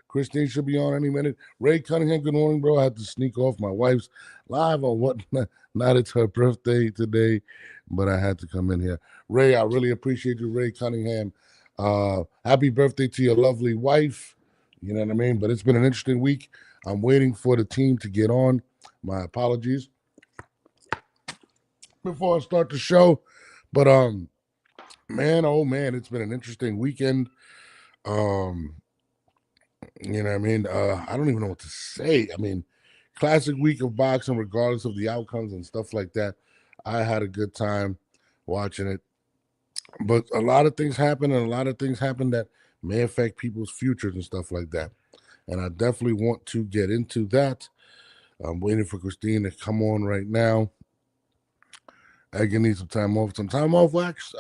Christine should be on any minute. Ray Cunningham, good morning, bro. I had to sneak off. My wife's live on what? Not it's her birthday today, but I had to come in here. Ray, I really appreciate you, Ray Cunningham. Happy birthday to your lovely wife. You know what I mean? But it's been an interesting week. I'm waiting for the team to get on. My apologies before I start the show. But man, oh man, it's been an interesting weekend. You know what I mean? I don't even know what to say. I mean, classic week of boxing, regardless of the outcomes and stuff like that. I had a good time watching it. But a lot of things happen, and a lot of things happen that may affect people's futures and stuff like that. And I definitely want to get into that. I'm waiting for Christine to come on right now. Edgar needs some time off. Some time off, Wax?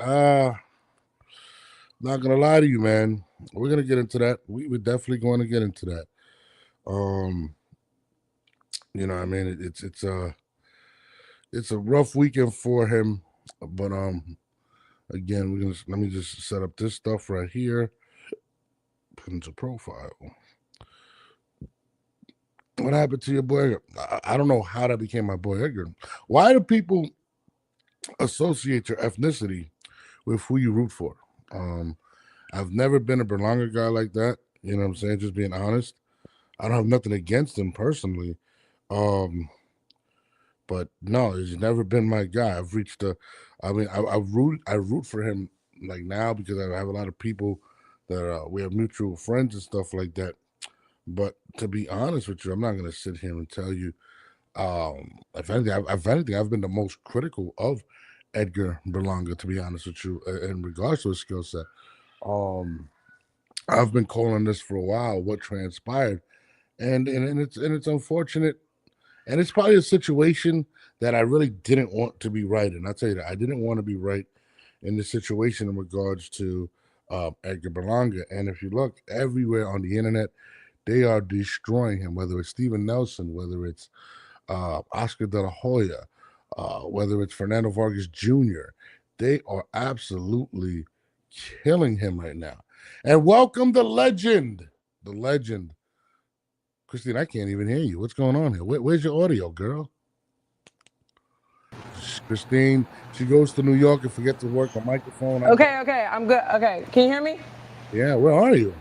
Not gonna lie to you, man. We're gonna get into that. We're definitely going to get into that. You know, I mean, it's a rough weekend for him, but again, let me just set up this stuff right here. Put into profile. What happened to your boy Edgar? I don't know how that became my boy Edgar. Why do people associate your ethnicity with who you root for? I've never been a Berlanga guy like that. You know what I'm saying? Just being honest. I don't have nothing against him personally. But no, he's never been my guy. I've reached I root for him like now because I have a lot of people that we have mutual friends and stuff like that. But to be honest with you, I'm not gonna sit here and tell you. If anything, I've been the most critical of Edgar Berlanga, to be honest with you, in regards to his skill set. I've been calling this for a while, what transpired, and it's unfortunate, and it's probably a situation that I really didn't want to be right in. I'll tell you that I didn't want to be right in this situation in regards to Edgar Berlanga. And if you look everywhere on the internet, they are destroying him. Whether it's Steven Nelson, whether it's Oscar De La Hoya, whether it's Fernando Vargas Jr., they are absolutely killing him right now. And welcome the legend. Christine, I can't even hear you. What's going on here? Where's your audio, girl? Christine, she goes to New York and forgets to work the microphone. Okay, I'm good. Okay, can you hear me? Yeah, where are you?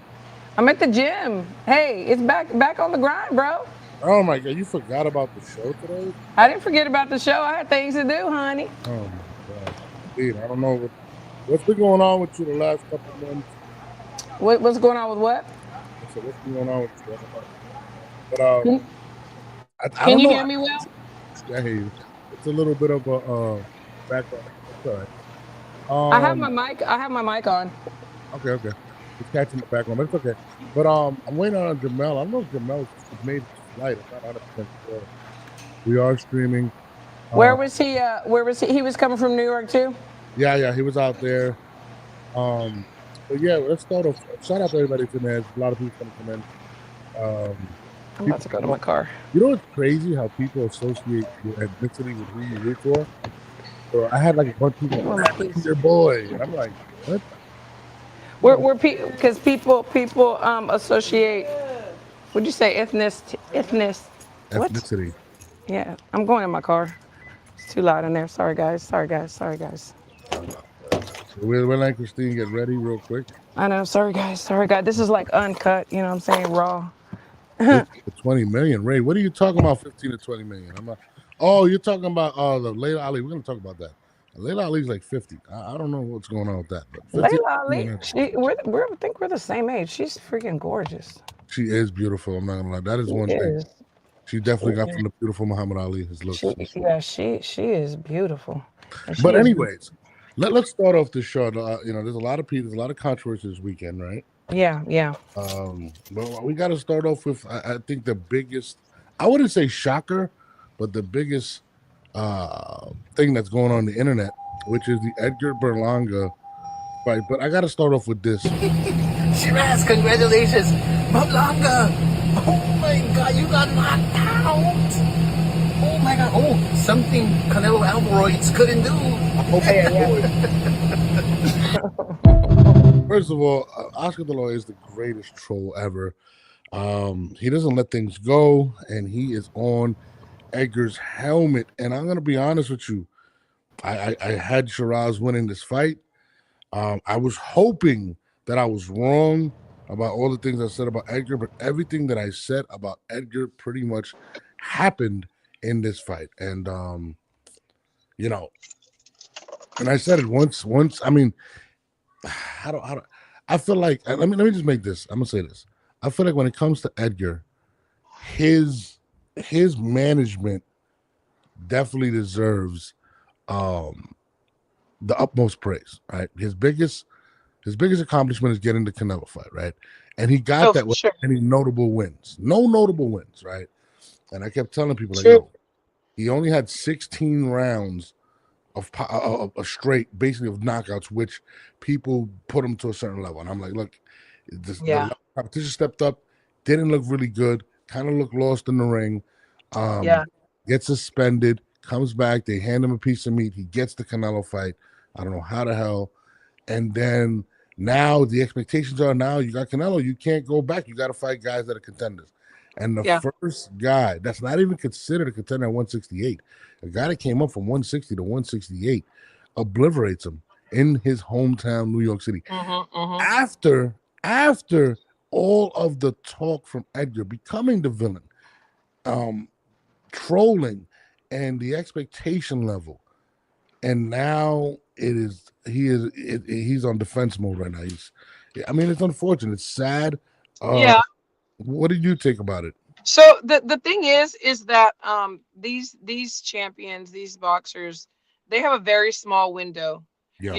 I'm at the gym. Hey, it's back on the grind, bro. Oh my God, you forgot about the show today? I didn't forget about the show. I had things to do, honey. Oh my God. Dude, I don't know what's been going on with you the last couple of months. What's going on with what? I said, what's going on with you? But I Can don't you know. hear me well? I hear you. It's a little bit of a background. Sorry. I have my mic on. Okay. It's catching the background, but it's okay. But I'm waiting on Jamel. I don't know if Jamel made his flight. I'm not 100% sure. We are streaming. Where was he? Where was he? He was coming from New York too? Yeah, he was out there. But yeah, let's start off. Shout out to everybody today. There's a lot of people coming in. I'm about to go to my car. You know what's crazy? How people associate your ethnicity with who you root for? So I had like a bunch of people like, your boy. And I'm like, what? Because people associate. What'd you say? Ethnicity. What? Yeah, I'm going in my car. It's too loud in there. Sorry guys. We're letting Christine get ready real quick. I know. Sorry guys. This is like uncut. You know what I'm saying? Raw. 20 million, Ray. What are you talking about? 15 to 20 million. Oh, you're talking about the Layla Ali. We're gonna talk about that. Layla Ali's like 50. I don't know what's going on with that. But Layla Ali, I think we're the same age. She's freaking gorgeous. She is beautiful. I'm not gonna lie. That is one thing. She definitely got from the beautiful Muhammad Ali. His looks. She is beautiful. But anyways, let's start off the show. There's a lot of people, there's a lot of controversy this weekend, right? Yeah. But we got to start off with, I think the biggest, I wouldn't say shocker, but the biggest thing that's going on the internet, which is the Edgar Berlanga fight. But I got to start off with this. Shiraz, congratulations. Berlanga. Oh my God, you got knocked out. Oh my God. Oh, something Canelo Alvarez couldn't do. First of all, Oscar De La Hoya is the greatest troll ever. He doesn't let things go, and he is on Edgar's helmet. And I'm gonna be honest with you, I had Shiraz winning this fight. I was hoping that I was wrong about all the things I said about Edgar, but everything that I said about Edgar pretty much happened in this fight. And you know, and I said it once. I mean, how do I feel like? Let me just make this. I'm gonna say this. I feel like when it comes to Edgar, his his management definitely deserves um the utmost praise. Right, his biggest accomplishment is getting the Canelo fight, right? And he got Oh, for that without sure. any notable wins. No notable wins, right? And I kept telling people, like, True. yo, he only had 16 rounds of a straight, basically of knockouts, which people put him to a certain level. And I'm like, look, the Yeah. level of competition stepped up, didn't look really good, kind of looked lost in the ring. Yeah. Um, Gets suspended, comes back, they hand him a piece of meat, he gets the Canelo fight. I don't know how the hell. And then now the expectations are now you got Canelo, you can't go back. You got to fight guys that are contenders. And the Yeah. first guy that's not even considered a contender at 168, a guy that came up from 160 to 168, obliterates him in his hometown, New York City. Mhm. Mhm. After all of the talk from Edgar becoming the villain, um, trolling, and the expectation level, and now he's on defense mode right now. I mean, it's unfortunate. It's sad. Uh, Yeah. what did you think about it? So the thing is that these champions, these boxers, they have a very small window, Yeah,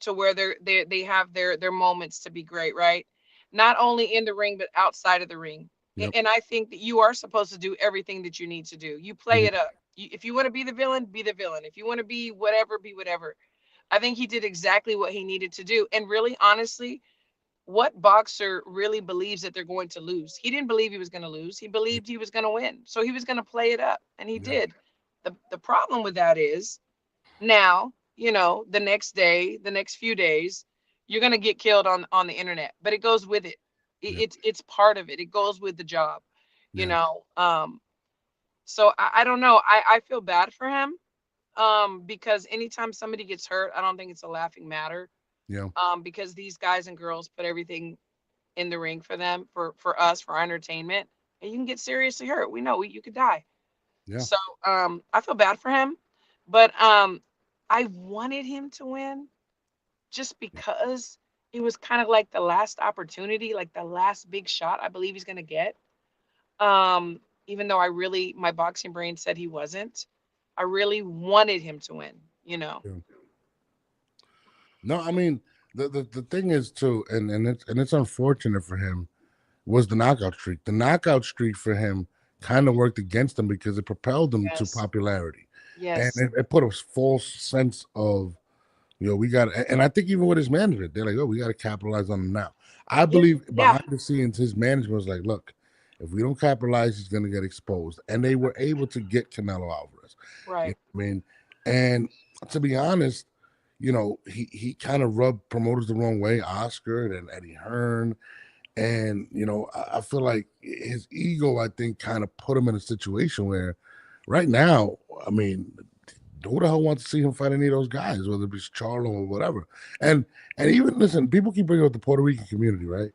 to where they have their moments to be great, right? Not only in the ring but outside of the ring. yep, And I think that you are supposed to do everything that you need to do. You play mhm, it up. If you want to be the villain, be the villain. If you want to be whatever, be whatever. I think he did exactly what he needed to do. And really, honestly, what boxer really believes that they're going to lose? He didn't believe he was going to lose. He yeah, believed he was going to win. So he was going to play it up, and he yeah, did. The problem with that is now, the next day, the next few days, you're going to get killed on the internet, but it goes with it. yeah, It's part of it. It goes with the job, you yeah, know. So I don't know. I feel bad for him because anytime somebody gets hurt, I don't think it's a laughing matter yeah, because these guys and girls put everything in the ring for them, for us, for our entertainment, and you can get seriously hurt. We know you could die. yeah, So I feel bad for him, but I wanted him to win just yeah, because it was kind of like the last opportunity, like the last big shot I believe he's gonna get. Even though my boxing brain said he wasn't, I really wanted him to win. You know. yeah. No, I mean the thing is too, and it's unfortunate for him was the knockout streak. The knockout streak for him kind of worked against him because it propelled him to Yes. popularity, and Yes. it put a false sense of we got, and I think even with his management, they're like, oh, we got to capitalize on him now. I Yeah. believe Yeah. behind the scenes, his management was like, look, if we don't capitalize, he's going to get exposed. And they were able to get Canelo Alvarez. You Right. know what I mean? And to be honest, he kind of rubbed promoters the wrong way, Oscar and Eddie Hearn. And, I feel like his ego, I think, kind of put him in a situation where right now, I mean, who the hell wants to see him fight any of those guys, whether it be Charlo or whatever? And and even listen, people keep bringing up the Puerto Rican community, right?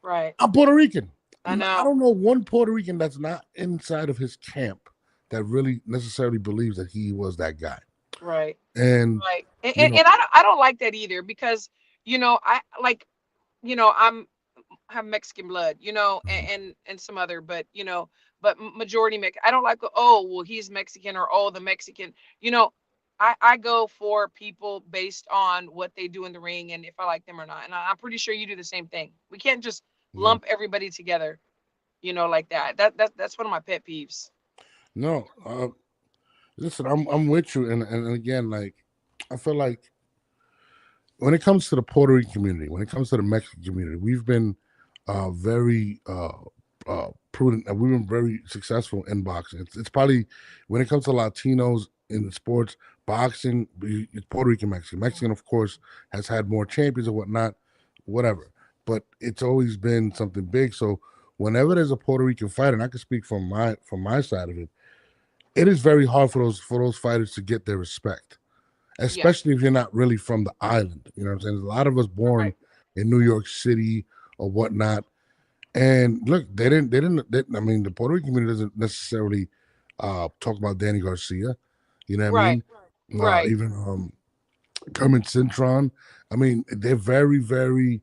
Right. I'm Puerto Rican. I I know. don't know one Puerto Rican that's not inside of his camp that really necessarily believes that he was that guy. Right. And Right. And, you and, know, and I don't like that either because I like I'm have Mexican blood, and some other, but majority Mexican. I don't like, oh, well, he's Mexican, or oh, the Mexican. You know, I go for people based on what they do in the ring and if I like them or not. And I'm pretty sure you do the same thing. We can't just yeah, lump everybody together, like that. That's one of my pet peeves. no, listen, I'm with you, and again, like I feel like when it comes to the Puerto Rican community, when it comes to the Mexican community, we've been very prudent, and we've been very successful in boxing. It's probably when it comes to Latinos in the sports, boxing, it's Puerto Rican, Mexican. Mexican, of course, has had more champions and whatnot, whatever. But it's always been something big. So whenever there's a Puerto Rican fight, and I can speak from my side of it, it is very hard for those fighters to get their respect, Yeah. especially if you're not really from the island. You know what I'm saying? There's a lot of us born Right. in New York City or whatnot. And look, I mean, the Puerto Rican community doesn't necessarily talk about Danny Garcia. You know what I Right. mean? Right. Even Kermit Cintron. I mean, they're very, very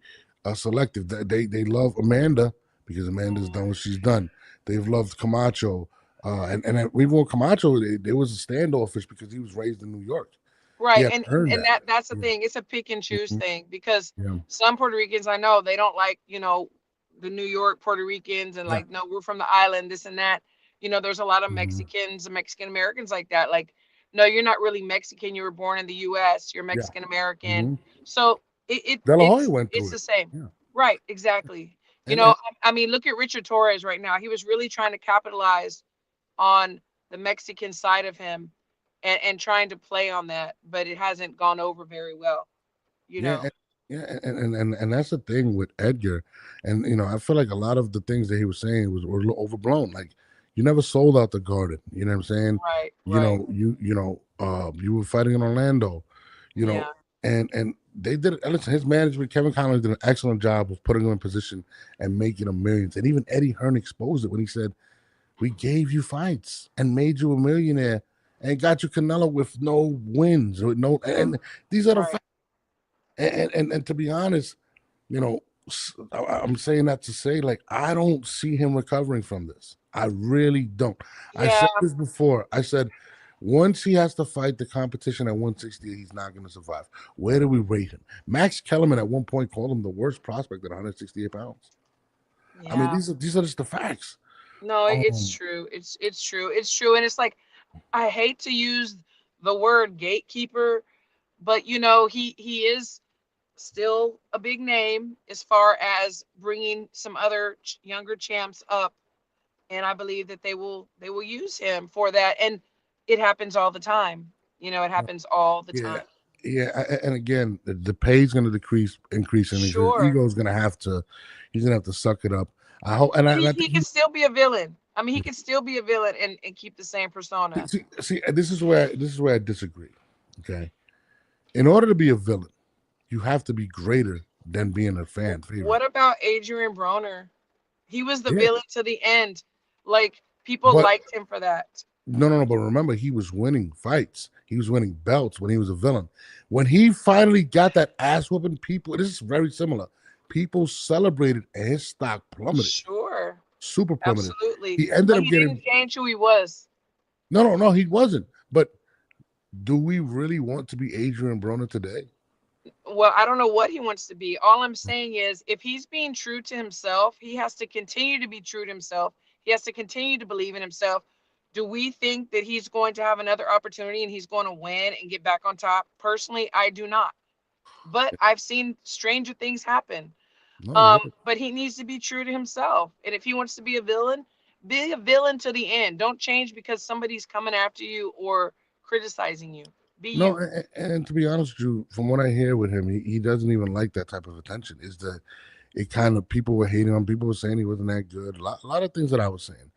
selective. They love Amanda because Amanda's done what she's done. They've loved Camacho, and even with Camacho, there was a standoffish because he was raised in New York. He Right. had to earn And that. that's the Yeah, thing. It's a pick and choose mhm, thing because yeah, some Puerto Ricans I know they don't like, the New York Puerto Ricans and yeah. like, no, we're from the island, this and that. There's a lot of Hmm. Mexicans and Mexican Americans like that. Like, no, you're not really Mexican. You were born in the US. You're Yeah. Mexican American. Hmm. So it, it De La Hoya it's went it's through the it. same. Yeah, Right, exactly. and I mean, look at Richard Torres right now. He was really trying to capitalize on the Mexican side of him and trying to play on that, but it hasn't gone over very well, you yeah, know. yeah, and that's the thing with Edgar, and I feel like a lot of the things that he was saying were a little overblown. Like, you never sold out the Garden. You know what I'm saying? Right, right. You were fighting in Orlando, you know, Yeah. and they did. Listen, his management, Kevin Conley, did an excellent job of putting him in position and making him millions. And even Eddie Hearn exposed it when he said, "We gave you fights and made you a millionaire." And got you Canelo with no wins, with no, and these are the Right. facts. And to be honest, you know, I'm saying that to say, like, I don't see him recovering from this. I really don't. I Yeah. said this before. I said once he has to fight the competition at 160, he's not going to survive. Where do we rate him? Max Kellerman at one point called him the worst prospect at 168 pounds. I mean, Yeah. these are just the facts. No, it's Um, true. It's true. It's true. And it's like I hate to use the word gatekeeper, but he is still a big name as far as bringing some other younger champs up, and I believe that they will use him for that, and it happens all the time. It happens all the yeah, time. yeah, and again, the pay is going to increase, and his Sure. ego is going to have to, he's going to have to suck it up. I hope, and He I he think can he. still be a villain. I mean, he can still be a villain and keep the same persona. See, this is where I disagree. Okay, in order to be a villain, you have to be greater than being a fan favorite. What about Adrian Broner? He was the Yeah, villain to the end. Like people but liked him for that. no. But remember, he was winning fights. He was winning belts when he was a villain. When he finally got that ass whooping, people. This is very similar. People celebrated, and his stock plummeted, Sure. super plummeted. Absolutely. He ended But up he didn't getting change who he was. no. He wasn't. But do we really want to be Adrian Broner today? Well, I don't know what he wants to be. All I'm saying is if he's being true to himself, he has to continue to be true to himself. He has to continue to believe in himself. Do we think that he's going to have another opportunity and he's going to win and get back on top? Personally, I do not. But I've seen stranger things happen. No, you're right. But he needs to be true to himself. And if he wants to be a villain to the end. Don't change because somebody's coming after you or criticizing you. Be No, you. and to be honest with you, from what I hear with him, he doesn't even like that type of attention. Is that it kind of people were hating on, people were saying he wasn't that good, a lot of things that I was saying.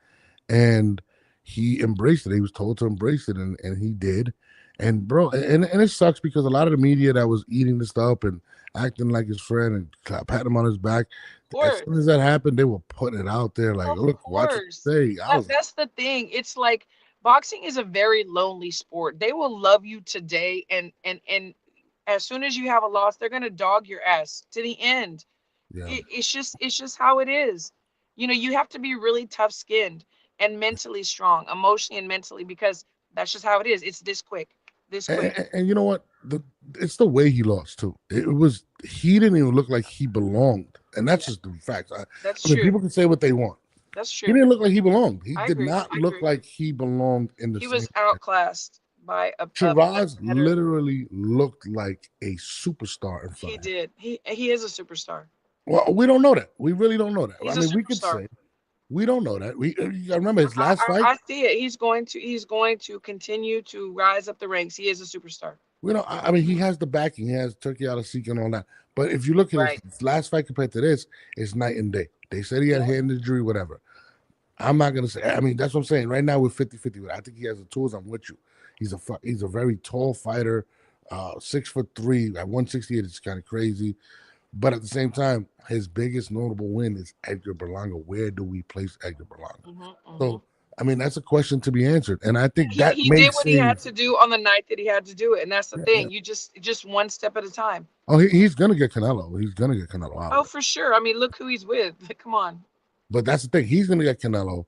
And he embraced it. He was told to embrace it, and he did. And bro, and it sucks because a lot of the media that was eating this up and acting like his friend and patting him on his back, Of as soon course. as that happened, they were putting it out there like, Of look, watch what course. you say. I was like, That's the thing. It's like boxing is a very lonely sport. They will love you today and as soon as you have a loss, they're gonna dog your ass to the end. yeah. It's just how it is. You have to be really tough skinned and mentally strong, emotionally and mentally, because that's just how it is. It's this quick. This quick. And you know what? It's the way he lost too. It was he didn't even look like he belonged, and that's Yeah, just the fact. that's I mean, true. people can say what they want. That's He true. didn't look like he belonged. He I did agree. not I look agree. like he belonged in the He same. was outclassed by a Shiraz better. literally looked like a superstar in front He of him. did. He is a superstar. Well, we don't know that. We really don't know that. I He's a mean, we could superstar. say we don't know that. You gotta remember his I, last I fight. I see it. He's going to continue to rise up the ranks. He is a superstar. I mean, he has the backing. He has Turkey out of Seek and all that. But if you look at Right. his last fight compared to this, it's night and day. They said he had Yep. hand injury, whatever. I'm not gonna say. I mean, that's what I'm saying. Right now, we're 50-50. I think he has the tools. I'm with you. He's a very tall fighter, 6'3" at 168. It's kind of crazy. But at the same time, his biggest notable win is Edgar Berlanga. Where do we place Edgar Berlanga? Hmm. Hmm. So, I mean, that's a question to be answered, and I think that He may did what he had save. to do on the night that he had to do it, and that's the Yeah, yeah. thing. You just one step at a time. Oh, he's gonna get Canelo. He's gonna get Canelo out of Oh, it. for sure. I mean, look who he's with. Come on. But that's the thing. He's gonna get Canelo.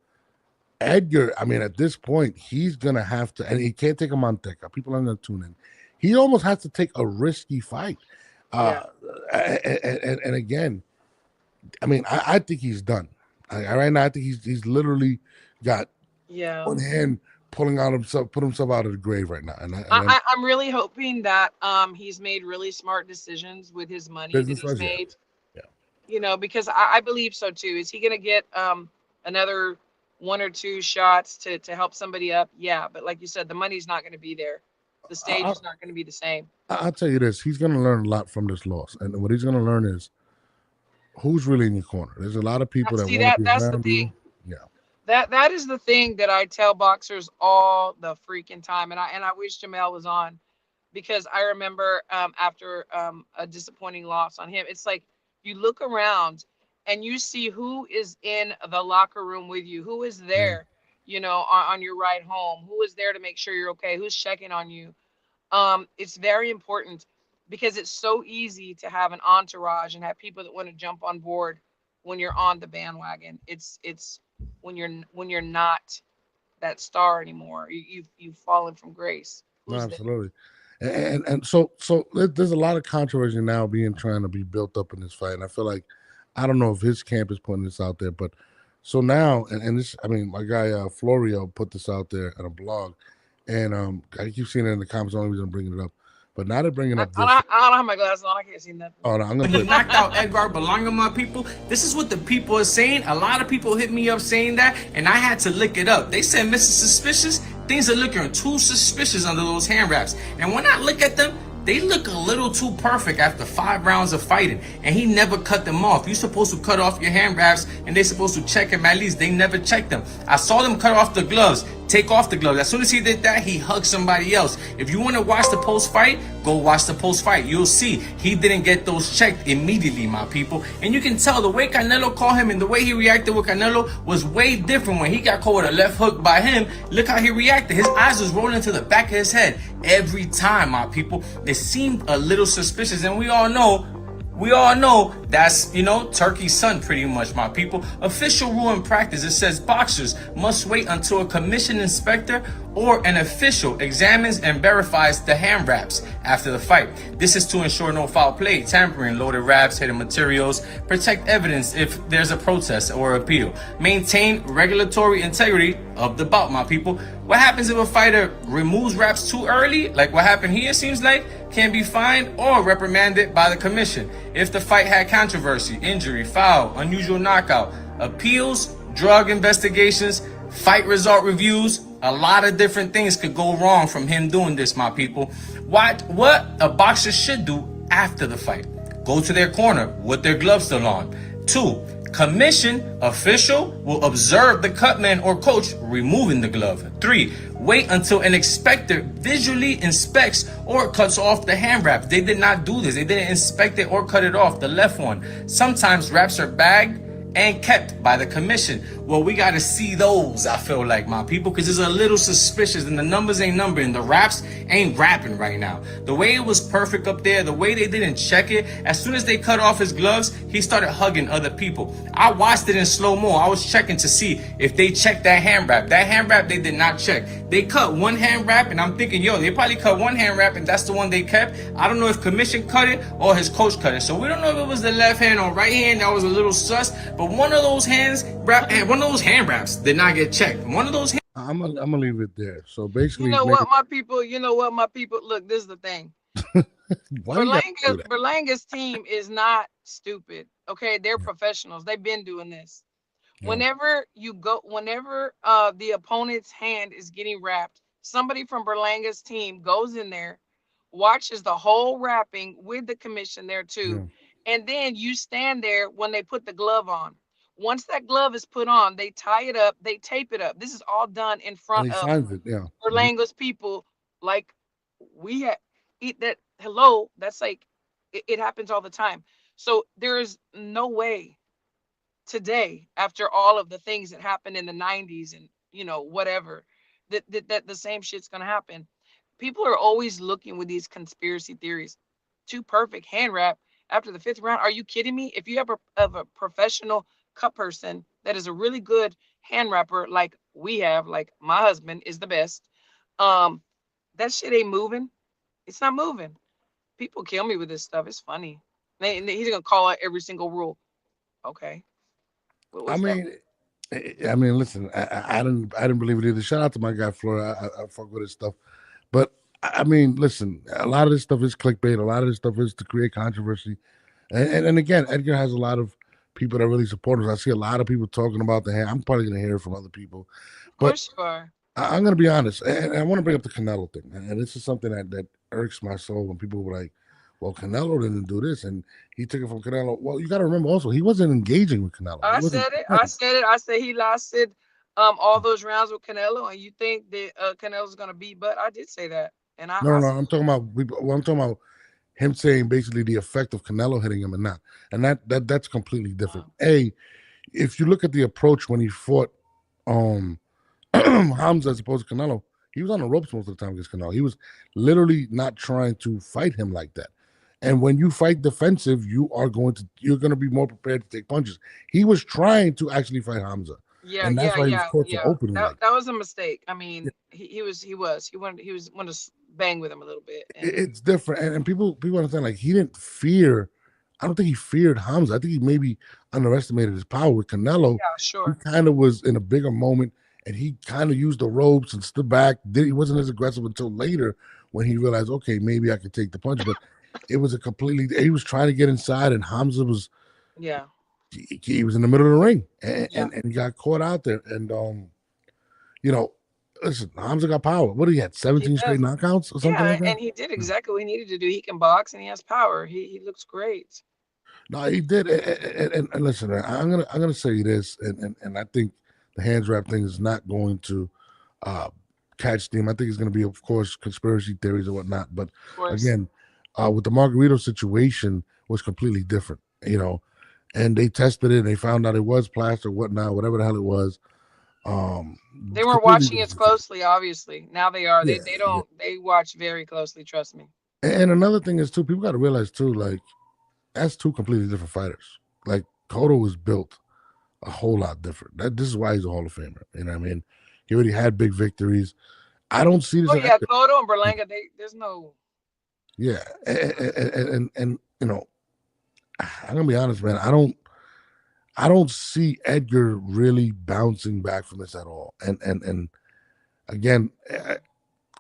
Edgar, I mean, at this point, he's gonna have to, and he can't take a Manteca. People are gonna tune in. He almost has to take a risky fight. Yeah. Uh, and again, I mean, I think he's done. Right now, I think he's literally got Yeah. one hand put himself out of the grave right now. I'm really hoping that he's made really smart decisions with his money that Business he's wise, yeah, made. yeah. Because I believe so too. Is he gonna get another one or two shots to help somebody up? Yeah, but like you said, the money's not gonna be there. The stage I, is not gonna be the same. I'll tell you this: he's gonna learn a lot from this loss, and what he's gonna learn is who's really in your corner. There's a lot of people that See want to be that's the around you. thing. Yeah, That is the thing that I tell boxers all the freaking time, and I wish Jamel was on because I remember after a disappointing loss on him, it's like you look around and you see who is in the locker room with you, who is yeah. there, on your ride home, who is there to make sure you're okay, who's checking on you. It's very important because it's so easy to have an entourage and have people that want to jump on board when you're on the bandwagon. It's when you're not that star anymore. You've fallen from grace. No, Who's there? absolutely. And so there's a lot of controversy now being trying to be built up in this fight, and I feel like I don't know if his camp is putting this out there, but so now and this, I mean, my guy Florio put this out there on a blog, and I keep seeing it in the comments. The only reason I'm bringing it up, but now they're bringing up this. I don't have my glasses on. I can't see nothing. Oh no, I'm gonna When he play. knocked out Edgar Berlanga, my people, this is what the people are saying. A lot of people hit me up saying that, and I had to look it up. They said, Mr. Suspicious, things are looking too suspicious under those hand wraps. And when I look at them, they look a little too perfect after 5 rounds of fighting, and he never cut them off. You're supposed to cut off your hand wraps, and they're supposed to check him at least. They never checked them. I saw them cut off the gloves, take off the gloves. As soon as he did that, he hugged somebody else. If you want to watch the post-fight, go watch the post-fight. You'll see he didn't get those checked immediately, my people. And you can tell the way Canelo called him and the way he reacted with Canelo was way different. When he got caught with a left hook by him, look how he reacted. His eyes was rolling to the back of his head every time, my people. It seemed a little suspicious, and we all know that's, Turkey's son, pretty much, my people. Official rule in practice, it says boxers must wait until a commissioned inspector or an official examines and verifies the hand wraps after the fight. This is to ensure no foul play, tampering, loaded wraps, hidden materials, protect evidence if there's a protest or appeal, maintain regulatory integrity of the bout, my people. What happens if a fighter removes wraps too early, like what happened here, seems like, can be fined or reprimanded by the commission. If the fight had controversy, injury, foul, unusual knockout, appeals, drug investigations, fight result reviews, a lot of different things could go wrong from him doing this, my people. What a boxer should do after the fight: go to their corner with their gloves still on. 2, commission official will observe the cutman or coach removing the glove. 3, wait until an inspector visually inspects or cuts off the hand wrap. They did not do this. They didn't inspect it or cut it off, the left one. Sometimes wraps are bagged and kept by the commission. Well, we got to see those, I feel like, my people, because it's a little suspicious, and the numbers ain't numbering. The raps ain't rapping right now. The way it was perfect up there, the way they didn't check it, as soon as they cut off his gloves, he started hugging other people. I watched it in slow-mo. I was checking to see if they checked that hand wrap. That hand wrap, they did not check. They cut one hand wrap, and I'm thinking, yo, they probably cut one hand wrap, and that's the one they kept. I don't know if commission cut it or his coach cut it. So we don't know if it was the left hand or right hand. That was a little sus. But one of those one of those hand wraps did not get checked. One of those. I'm gonna leave it there. So basically, You know what, my people? You know what, my people? Look, this is the thing. why you gotta do that? Berlanga's team is not stupid. Okay, they're professionals. They've been doing this. Yeah. Whenever the opponent's hand is getting wrapped, somebody from Berlanga's team goes in there watches the whole wrapping with the commission there too. yeah. And then you stand there when they put the glove on. Once that glove is put on, they tie it up, they tape it up. This is all done in And front he of signs it. Yeah. Mhm. Berlanga's people. Like we had eat that. Hello, that's like it happens all the time. So there is no way today, after all of the things that happened in the 90s and whatever, that the same shit's gonna happen. People are always looking with these conspiracy theories. Too perfect hand wrap after the fifth round. Are you kidding me? If you have a professional cut person that is a really good hand wrapper, like we have, like my husband is the best, um, that shit ain't moving. It's not moving. People kill me with this stuff. It's funny. He's gonna call out every single rule. Okay, I what's that? mean, I mean, listen, I didn't believe it either. Shout out to my guy Flora. I fuck with his stuff, but I mean, listen, a lot of this stuff is clickbait. A lot of this stuff is to create controversy, and again, Edgar has a lot of people that really support us. I see a lot of people talking about the hand. I'm probably gonna hear it from other people, Of but course you are. I'm gonna be honest, and I want to bring up the Canelo thing, and this is something that irks my soul when people were like, "Well, Canelo didn't do this, and he took it from Canelo." Well, you got to remember also, he wasn't engaging with Canelo. He I wasn't. said it. I said it. I said he lasted all those rounds with Canelo, and you think that Canelo's gonna beat? But I did say that, and No, no, I no. said, I'm talking about. Well, I'm talking about him saying basically the effect of Canelo hitting him and not, and that's completely different. wow. If you look at the approach when he fought um Hamza as opposed to Canelo, he was on the ropes most of the time against Canelo. He was literally not trying to fight him like that. And when you fight defensive, you're going to be more prepared to take punches. He was trying to actually fight Hamza, Yeah, and that's yeah, why he was yeah, caught so yeah. openly That like that was a mistake. I mean, he was wanted to bang with him a little bit, and it's different, and people understand like he didn't fear. I don't think he feared Hamza. I think he maybe underestimated his power with Canelo. yeah, He sure. kind of was in a bigger moment, and he kind of used the ropes and stood back. He wasn't as aggressive until later when he realized, okay, maybe I could take the punch. But it was a completely. He was trying to get inside, and Hamza was Yeah, he was in the middle of the ring, yeah. and he got caught out there. And you know, listen, Hamza got power. What did he had He 17 straight does. knockouts or something Yeah, like that? and he did exactly what he needed to do. He can box and he has power. He looks great. No, he did. And listen, man, I'm gonna say this, and I think the hands wrap thing is not going to uh, catch steam. I think it's going to be, of course, conspiracy theories and whatnot. But Of course. again, with the Margarito situation was completely different, and they tested it and they found out it was plaster, whatnot, whatever the hell it was. Um, They weren't Completely watching different as situation. closely, obviously. Now they are. Yeah, They yeah. don't they watch very closely, trust me. And another thing is too, people got to realize too, like that's two completely different fighters. Like Cotto was built a whole lot different. This is why he's a Hall of Famer. You know what I mean? He already had big victories. I don't see this Oh in yeah, Edgar. Cotto and Berlanga, there's no. Yeah, and I'm gonna be honest, man. I don't see Edgar really bouncing back from this at all. And again,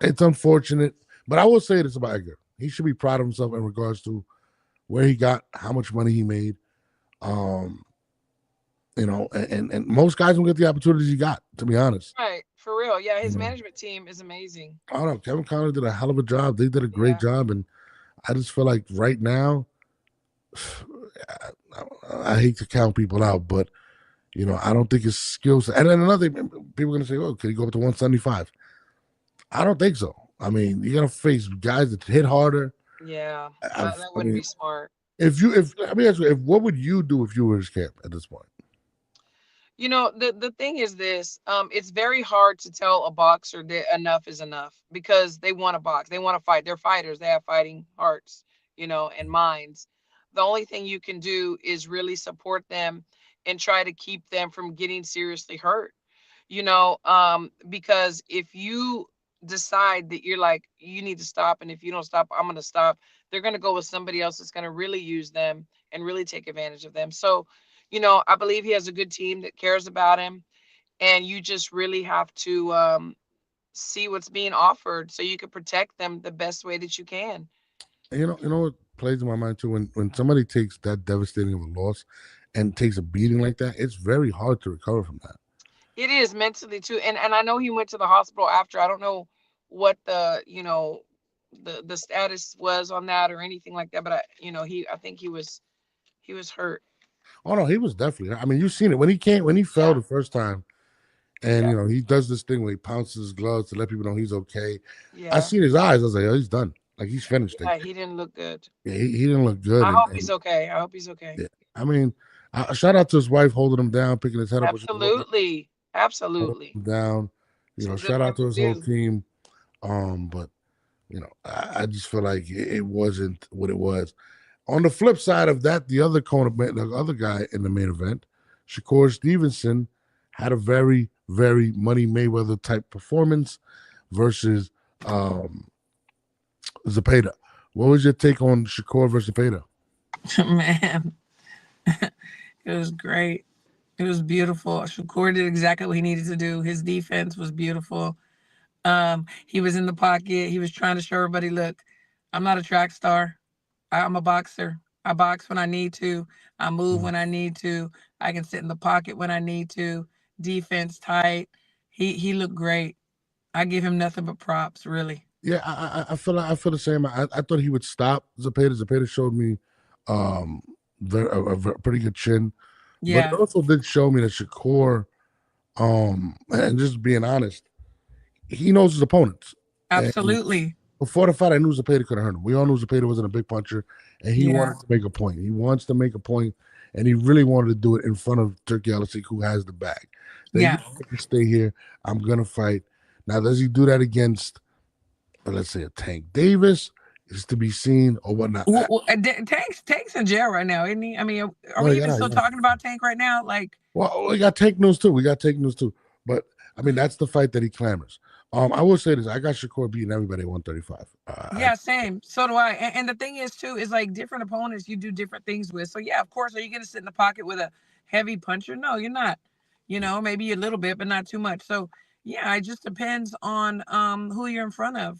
it's unfortunate, but I will say this about Edgar: he should be proud of himself in regards to where he got, how much money he made. Um, and most guys don't get the opportunities he got. To be honest, Right, for real. Yeah, you his know. management team is amazing. I don't know. Kevin Conley did a hell of a job. They did a great Yeah. job, and I just feel like right now, I hate to count people out, but I don't think his skills. And then another thing, people are gonna say, "Oh, could he go up to 175?" I don't think so. I mean, you're gonna face guys that hit harder. Yeah. That I wouldn't mean, be smart. if let me ask you, if what would you do if you were his camp at this point? The thing is this, it's very hard to tell a boxer that enough is enough because they want to box. They want to fight. They're fighters. They have fighting hearts, and minds. The only thing you can do is really support them and try to keep them from getting seriously hurt. Because if you decide that you're like you need to stop, and if you don't stop, I'm going to stop, they're going to go with somebody else that's going to really use them and really take advantage of them. So I believe he has a good team that cares about him, and you just really have to see what's being offered so you can protect them the best way that you can. And you know what plays in my mind too when somebody takes that devastating of a loss and takes a beating like that, it's very hard to recover from that. It is mentally too, and I know he went to the hospital after. I don't know what the the status was on that or anything like that. But I think he was hurt. Oh no, he was definitely. I mean, you've seen it when he came when he fell Yeah, the first time, and yeah, he does this thing where he pounces his gloves to let people know he's okay. I yeah, seen his eyes. I was like, oh, he's done. Like he's finished. Like yeah. He didn't look good. yeah, he didn't look good, I hope he's and okay. I hope he's okay. yeah. I mean, shout out to his wife holding him down, picking his head up when she was walking, Absolutely, holding absolutely. him down. Some good Shout out to women his whole do. team. But I just feel like it wasn't what it was. On the flip side of that, the other guy in the main event, Shakur Stevenson, had a very, very Money Mayweather type performance versus um, Zepeda. What was your take on Shakur versus Zepeda? Man, it was great. It was beautiful. Shakur did exactly what he needed to do. His defense was beautiful. He was in the pocket. He was trying to show everybody, look, I'm not a track star. I'm a boxer. I box when I need to. I move Mm. when I need to. I can sit in the pocket when I need to. Defense tight. He looked great. I give him nothing but props, really. Yeah, I feel the same. I thought he would stop Zepeda. Zepeda showed me um, pretty good chin, but it Yeah, also did show me that Shakur, and just being honest, he knows his opponents. And absolutely. before the fight, I knew Zepeda could have hurt him. We all knew Zepeda wasn't a big puncher, and he Yeah, wanted to make a point. He wants to make a point, and he really wanted to do it in front of Turkey Alashik, who has the bag. That yeah. I can stay here. I'm gonna fight. Now, does he do that against, let's say, a Tank Davis? Is to be seen or whatnot. Tank's in jail right now, isn't he? I mean, are Well, we he even got, still talking about Tank right now? Like, well, we got Tank news too. We got Tank news too. But I mean, that's the fight that he clamors. I will say this: I got Shakur beating everybody at 135. yeah, same. So do I. And the thing is, too, is like different opponents you do different things with. So yeah, of course, are you going to sit in the pocket with a heavy puncher? No, you're not. Maybe a little bit, but not too much. So yeah, it just depends on who you're in front of.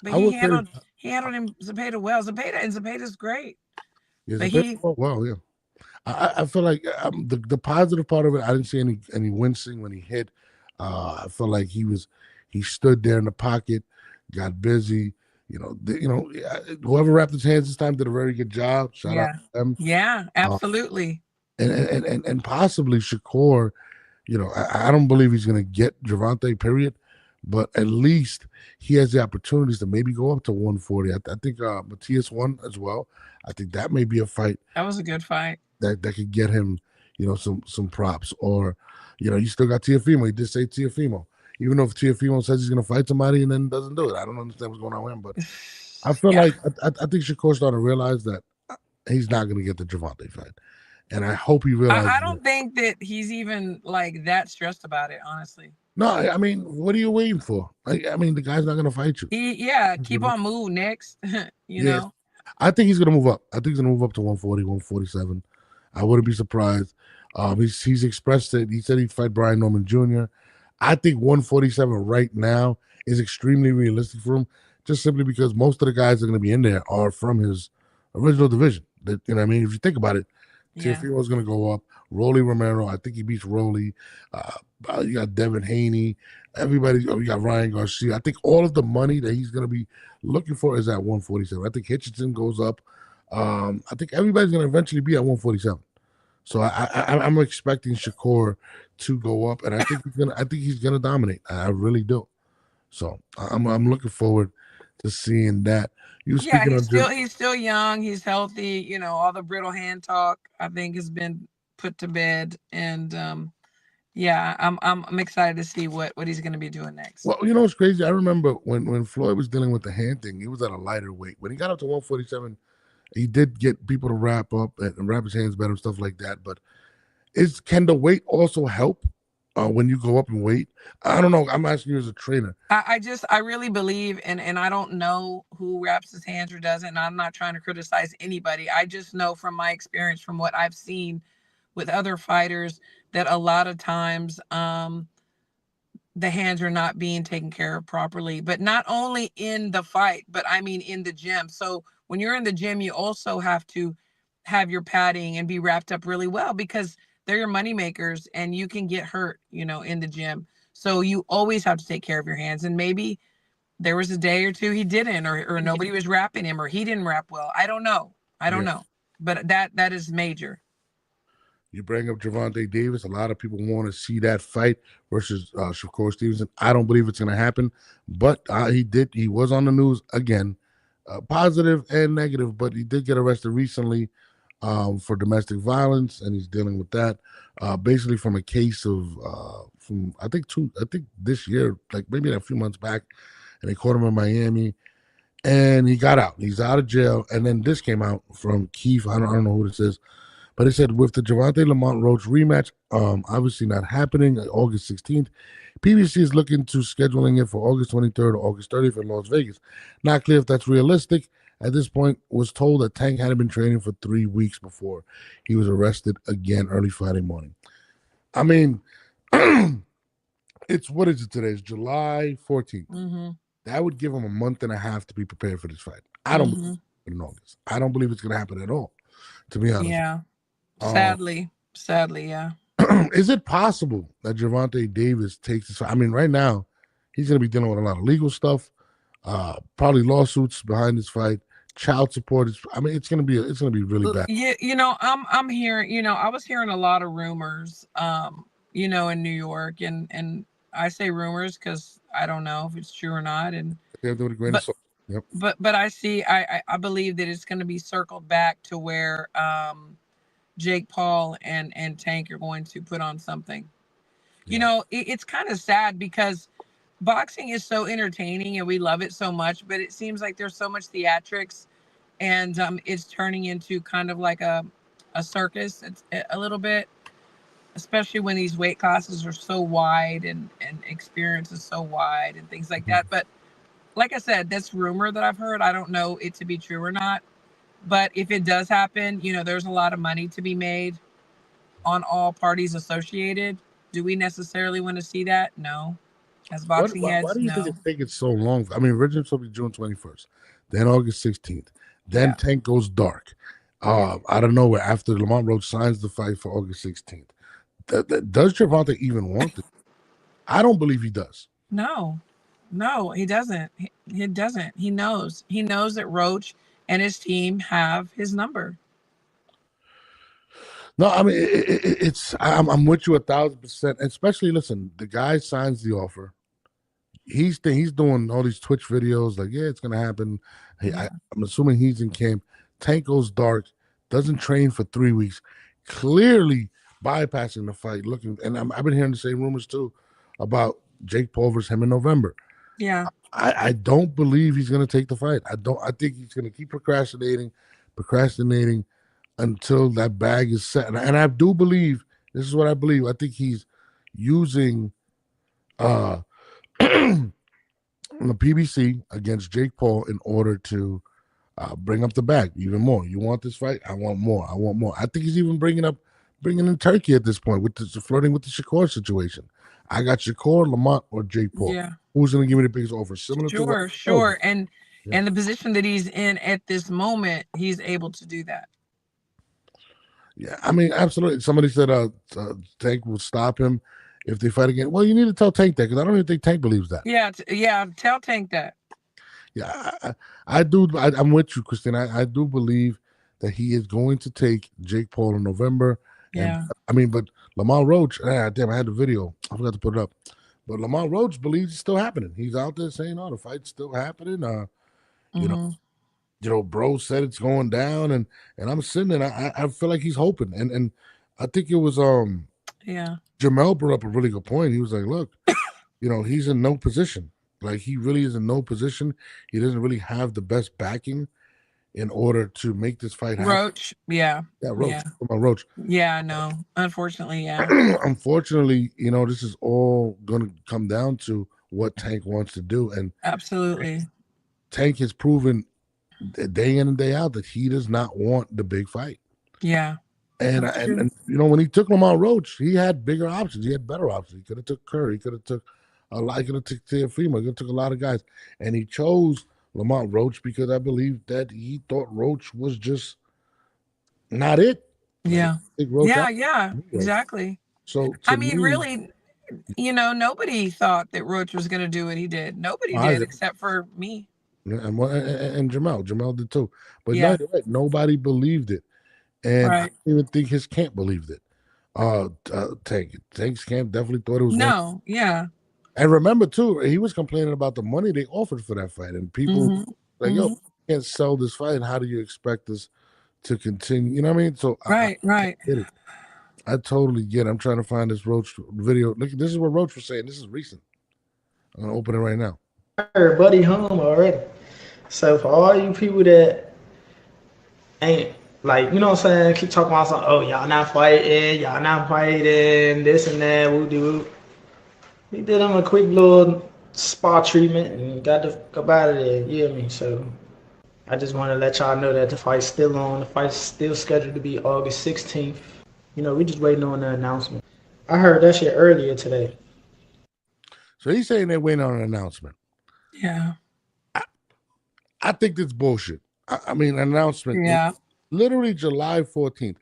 But I he will say, handled he handled him Zepeda well. Zepeda's great. yeah, But Zepeda, he well, yeah. I feel like the positive part of it. I didn't see any wincing when he hit. I felt like he stood there in the pocket, got busy. Whoever wrapped his hands this time did a very good job. Shout out yeah. to them. Yeah, Uh, absolutely. and possibly Shakur. I don't believe he's going to get Javante. Period. But at least he has the opportunities to maybe go up to 140. I think Matias won as well. I think that may be a fight That was a good fight. that could get him, some props. Or, you still got Tiafimo. He did say Tiafimo. Even though if Tiafimo says he's going to fight somebody and then doesn't do it, I don't understand what's going on with him. But I feel Yeah. like I think Shakur's starting to realize that he's not going to get the Javante fight, and I hope he realizes I that. don't think that he's even like that stressed about it, honestly. No, I mean, what are you waiting for? I mean, the guy's not going to fight you. Yeah, keep on moving next. you Yeah, know. I think he's going to move up. I think he's going to move up to 140, 147. I wouldn't be surprised. He's expressed it. He said he'd fight Brian Norman Jr. I think 147 right now is extremely realistic for him, just simply because most of the guys that are going to be in there are from his original division. What I mean? If you think about it, Yeah. Teofimo's going to go up. Rolly Romero, I think he beats Rolly. You got Devin Haney. Everybody, you got Ryan Garcia. I think all of the money that he's going to be looking for is at 147. I think Hitchinson goes up. I think everybody's going to eventually be at 147. So I'm expecting Shakur to go up, and I think he's gonna dominate. I really do. So I'm looking forward to seeing that. You Yeah, speaking he's of still he's still young, he's healthy, all the brittle hand talk I think has been put to bed. And yeah, I'm excited to see what he's gonna be doing next. well, what's crazy? I remember when Floyd was dealing with the hand thing, he was at a lighter weight. When he got up to 147, he did get people to wrap up and wrap his hands better and stuff like that. But can the weight also help when you go up in weight? I don't know. I'm asking you as a trainer. I really believe, and I don't know who wraps his hands or doesn't, and I'm not trying to criticize anybody. I just know from my experience, from what I've seen with other fighters, that a lot of times the hands are not being taken care of properly, but not only in the fight, but I mean in the gym. So when you're in the gym, you also have to have your padding and be wrapped up really well, because they're your money makers and you can get hurt, in the gym. So you always have to take care of your hands. And maybe There was a day or two he didn't, or nobody was rapping him, or he didn't rap well. I don't know. I don't Yeah. know. But that is major. You bring up Gervonta Davis. A lot of people want to see that fight versus Shakur Stevenson. I don't believe it's going to happen, but he did. He was on the news again, positive and negative, but he did get arrested recently for domestic violence, and he's dealing with that. Basically, from a case of from I think this year, like maybe a few months back, and they caught him in Miami, and he got out. He's out of jail, and then this came out from Keith. I don't know who this is. But it said with the Gervonta Lamont Roach rematch, obviously not happening August 16th, PBC is looking to scheduling it for August 23rd or August 30th in Las Vegas. Not clear if that's realistic. At this point, was told that Tank hadn't been training for 3 weeks before he was arrested again early Friday morning. I mean, it's what is it today? It's July 14th. Mm-hmm. That would give him a month and a half to be prepared for this fight. I don't believe in August. I don't believe it's going to happen at all, to be honest. Yeah. Sadly, yeah. Is it possible that Gervonta Davis takes this? I mean, right now, he's going to be dealing with a lot of legal stuff, probably lawsuits behind this fight, child support. I mean, it's going to be really bad. Yeah, I'm hearing, I was hearing a lot of rumors, in New York, and I say rumors because I don't know if it's true or not, and but, yep. but I believe that it's going to be circled back to where Jake Paul and Tank are going to put on something. Yeah. It's kind of sad because boxing is so entertaining and we love it so much, but it seems like there's so much theatrics, and it's turning into kind of like a circus. It's a little bit, especially when these weight classes are so wide and experience is so wide and things like that. But like I said, that's rumor that I've heard. I don't know it to be true or not. But if it does happen, there's a lot of money to be made on all parties associated. Do we necessarily want to see that? No. As boxing heads, why do you no. think it's so long? I mean, originally supposed to be June 21st, then August 16th, then Tank goes dark. Out of nowhere, after Lamont Roach signs the fight for August 16th. Does Gervonta even want it? I don't believe he does. No, he doesn't. He doesn't. He knows. He knows that Roach and his team have his number. No, I mean I'm with you 1,000%. Especially, listen, the guy signs the offer. He's doing all these Twitch videos like, yeah, it's gonna happen. Hey, I'm assuming he's in camp. Tank goes dark, doesn't train for 3 weeks, clearly bypassing the fight. Looking, and I've been hearing the same rumors too about Jake Paul versus him in November. Yeah. I don't believe he's going to take the fight. I think he's going to keep procrastinating until that bag is set. And I do believe, this is what I believe. I think he's using the PBC against Jake Paul in order to bring up the bag even more. You want this fight? I want more. I think he's even bringing in Turkey at this point with flirting with the Shakur situation. I got Shakur, Lamont, or Jake Paul. Yeah. Who's going to give me the biggest offer? Similar to Sure. And the position that he's in at this moment, he's able to do that. Yeah, I mean, absolutely. Somebody said Tank will stop him if they fight again. Well, you need to tell Tank that because I don't even think Tank believes that. Yeah, tell Tank that. Yeah, I do. I'm with you, Christine. I do believe that he is going to take Jake Paul in November. Yeah. But Lamont Roach, damn, I had the video. I forgot to put it up. But Lamont Roach believes it's still happening. He's out there saying, "Oh, the fight's still happening." You know, bro said it's going down, and I'm sitting there. I feel like he's hoping, and I think it was Jamel brought up a really good point. He was like, "Look, he's in no position. Like he really is in no position. He doesn't really have the best backing in order to make this fight happen." Roach, Roach. Yeah. Roach. Yeah, no. Unfortunately, yeah. Unfortunately, this is all going to come down to what Tank wants to do, and absolutely, Tank has proven day in and day out that he does not want the big fight. Yeah. And when he took Lamont Roach, he had bigger options. He had better options. He could have took Curry. He could have took he could have took Teofimo. He could have took a lot of guys. And he chose Lamont Roach because I believe that he thought Roach was just not it. Yeah. Exactly. So I mean, really, nobody thought that Roach was going to do what he did. Nobody I did did. except for me. Yeah, and Jamel did too. But no, Yeah. you're right. Nobody believed it, and I Right. don't even think his camp believed it. Tank's camp definitely thought it was going. No. Yeah. And remember too, he was complaining about the money they offered for that fight, and people Hmm. like, yo, Hmm. you can't sell this fight. How do you expect us to continue? You know what I mean? So Right. I Right. get it. I totally get it. I'm trying to find this Roach video. Look, this is what Roach was saying. This is recent. I'm gonna open it right now. Everybody home already. So for all you people that ain't like, you know what I'm saying, keep talking about something, oh y'all not fighting, this and that, woo doo. We did him a quick little spa treatment and got the fuck up out of there, you hear me? So I just want to let y'all know that the fight's still on. The fight's still scheduled to be August 16th. We just waiting on the announcement. I heard that shit earlier today. So he's saying they're waiting on an announcement. Yeah. I think that's bullshit. I mean, an announcement. Yeah. Literally July 14th.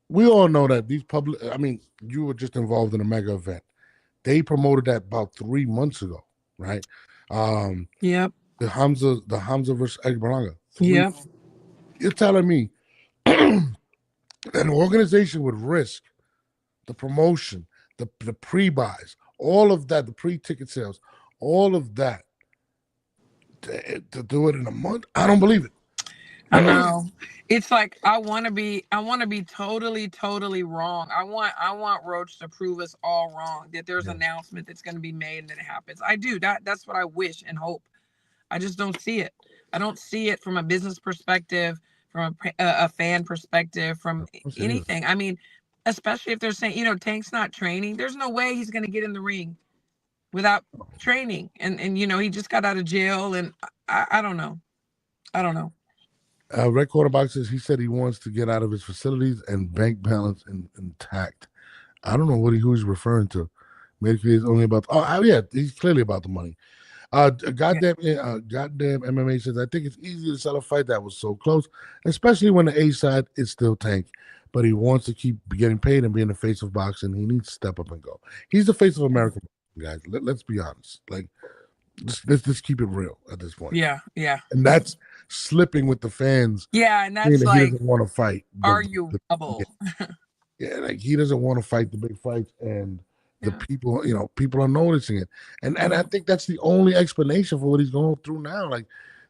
We all know that these public. I mean, you were just involved in a mega event. They promoted that about 3 months ago, right? Yep. The Hamza versus Edgar Berlanga. Yep. You're telling me an organization would risk the promotion, the pre-buys, all of that, the pre-ticket sales, all of that to do it in a month? I don't believe it. I know. It's like I want to be totally wrong. I want Roach to prove us all wrong, that there's an announcement that's going to be made and that it happens. I do. That's what I wish and hope. I just don't see it. I don't see it from a business perspective, from a fan perspective, from anything. I mean, especially if they're saying, Tank's not training. There's no way he's going to get in the ring without training. And he just got out of jail, and I don't know. I don't know. Red Quarterback says he said he wants to get out of his facilities and bank balance intact. I don't know who he's referring to. Maybe he's only about. Yeah, he's clearly about the money. Goddamn MMA says I think it's easy to sell a fight that was so close, especially when the A side is still Tank. But he wants to keep getting paid and being the face of boxing. He needs to step up and go. He's the face of American boxing, guys. Let's be honest. Like, let's keep it real at this point. Yeah. And that's slipping with the fans. Yeah, and that's like he doesn't want to fight. Arguable. Yeah, like he doesn't want to fight the big fights, and the people, people are noticing it. And I think that's the only explanation for what he's going through now. Like,